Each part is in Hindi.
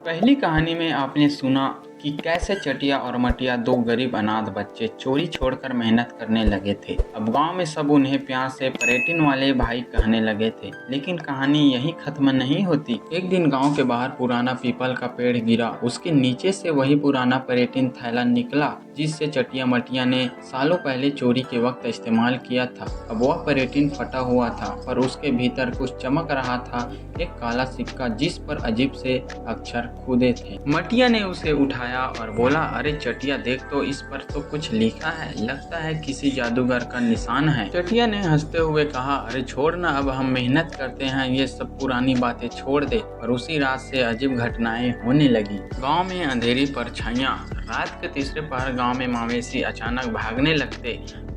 पहली कहानी में आपने सुना कि कैसे चटिया और मटिया दो गरीब अनाथ बच्चे चोरी छोड़कर मेहनत करने लगे थे। अब गांव में सब उन्हें प्यार से पर्यटन वाले भाई कहने लगे थे। लेकिन कहानी यहीं खत्म नहीं होती। एक दिन गांव के बाहर पुराना पीपल का पेड़ गिरा, उसके नीचे से वही पुराना पर्यटन थैला निकला जिससे चटिया मटिया ने सालों पहले चोरी के वक्त इस्तेमाल किया था। अब वह पर्यटन फटा हुआ था, पर उसके भीतर कुछ चमक रहा था, एक काला सिक्का जिस पर अजीब से अक्षर खुदे थे। मटिया ने उसे उठाया और बोला, अरे चटिया देख तो, इस पर तो कुछ लिखा है, लगता है किसी जादूगर का निशान है। चटिया ने हंसते हुए कहा, अरे छोड़ ना, अब हम मेहनत करते हैं, ये सब पुरानी बातें छोड़ दे। और उसी रात से अजीब घटनाएं होने लगी। गांव में अंधेरी परछाइयां। रात के तीसरे पहर गांव में मवेशी अचानक भागने लगते।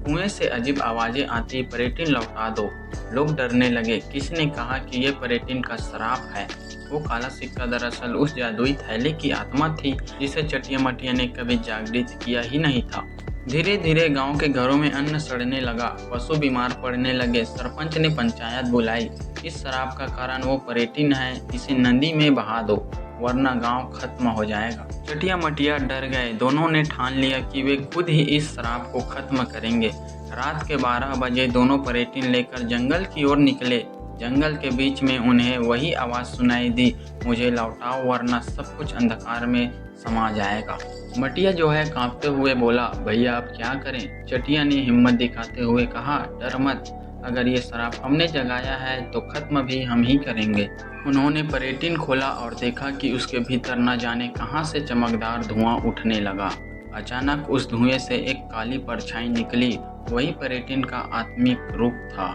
कुएं से अजीब आवाजें आती, पर्यटन लौटा दो। लोग डरने लगे। किसी ने कहा कि ये पर्यटन का श्राप है। वो काला सिक्का दरअसल उस जादुई थैले की आत्मा थी जिसे चटिया मटिया ने कभी जागृत किया ही नहीं था। धीरे धीरे गांव के घरों में अन्न सड़ने लगा, पशु बीमार पड़ने लगे। सरपंच ने पंचायत बुलाई। इस शराब का कारण वो पर्यटन है, इसे नदी में बहा दो वरना गांव खत्म हो जाएगा। चटिया मटिया डर गए। दोनों ने ठान लिया कि वे खुद ही इस शराब को खत्म करेंगे। रात के 12 बजे दोनों पर्यटन लेकर जंगल की ओर निकले। जंगल के बीच में उन्हें वही आवाज़ सुनाई दी, मुझे लौटाओ वरना सब कुछ अंधकार में समा जाएगा। मटिया जो है कांपते हुए बोला, भैया अब क्या करें। चटिया ने हिम्मत दिखाते हुए कहा, डर मत, अगर ये शराब हमने जगाया है तो खत्म भी हम ही करेंगे। उन्होंने पर्यटन खोला और देखा कि उसके भीतर न जाने कहां से चमकदार धुआं उठने लगा। अचानक उस धुएं से एक काली परछाई निकली। वही पर्यटन का आत्मिक रूप था।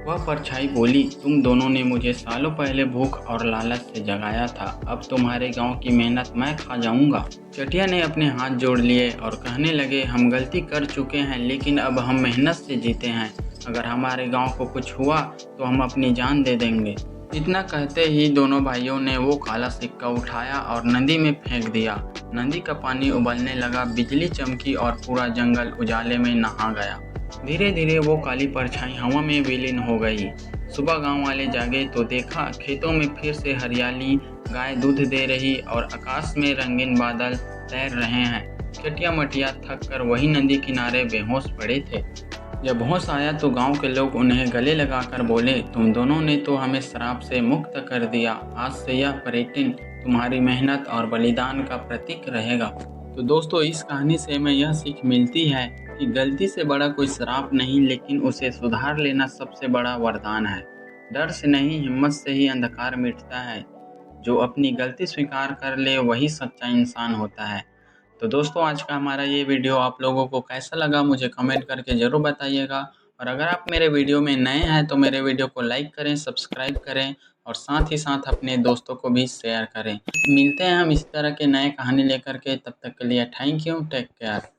वह परछाई बोली, तुम दोनों ने मुझे सालों पहले भूख और लालच से जगाया था, अब तुम्हारे गांव की मेहनत मैं खा जाऊंगा। चटिया ने अपने हाथ जोड़ लिए और कहने लगे, हम गलती कर चुके हैं, लेकिन अब हम मेहनत से जीते हैं। अगर हमारे गांव को कुछ हुआ तो हम अपनी जान दे देंगे। इतना कहते ही दोनों भाइयों ने वो काला सिक्का उठाया और नदी में फेंक दिया। नदी का पानी उबलने लगा, बिजली चमकी और पूरा जंगल उजाले में नहा गया। धीरे धीरे वो काली परछाई हवा में विलीन हो गई। सुबह गांव वाले जागे तो देखा खेतों में फिर से हरियाली, गाय दूध दे रही और आकाश में रंगीन बादल तैर रहे हैं। चटिया मटिया थक कर वही नदी किनारे बेहोश पड़े थे। जब होश आया तो गांव के लोग उन्हें गले लगाकर बोले, तुम दोनों ने तो हमें शराब से मुक्त कर दिया। आज से यह पर्यटन तुम्हारी मेहनत और बलिदान का प्रतीक रहेगा। तो दोस्तों, इस कहानी से हमें यह सीख मिलती है कि गलती से बड़ा कोई श्राप नहीं, लेकिन उसे सुधार लेना सबसे बड़ा वरदान है। डर से नहीं, हिम्मत से ही अंधकार मिटता है। जो अपनी गलती स्वीकार कर ले वही सच्चा इंसान होता है। तो दोस्तों, आज का हमारा ये वीडियो आप लोगों को कैसा लगा मुझे कमेंट करके ज़रूर बताइएगा। और अगर आप मेरे वीडियो में नए हैं तो मेरे वीडियो को लाइक करें, सब्सक्राइब करें और साथ ही साथ अपने दोस्तों को भी शेयर करें। मिलते हैं हम इस तरह के नए कहानी लेकर के, तब तक के लिए थैंक यू, टेक केयर।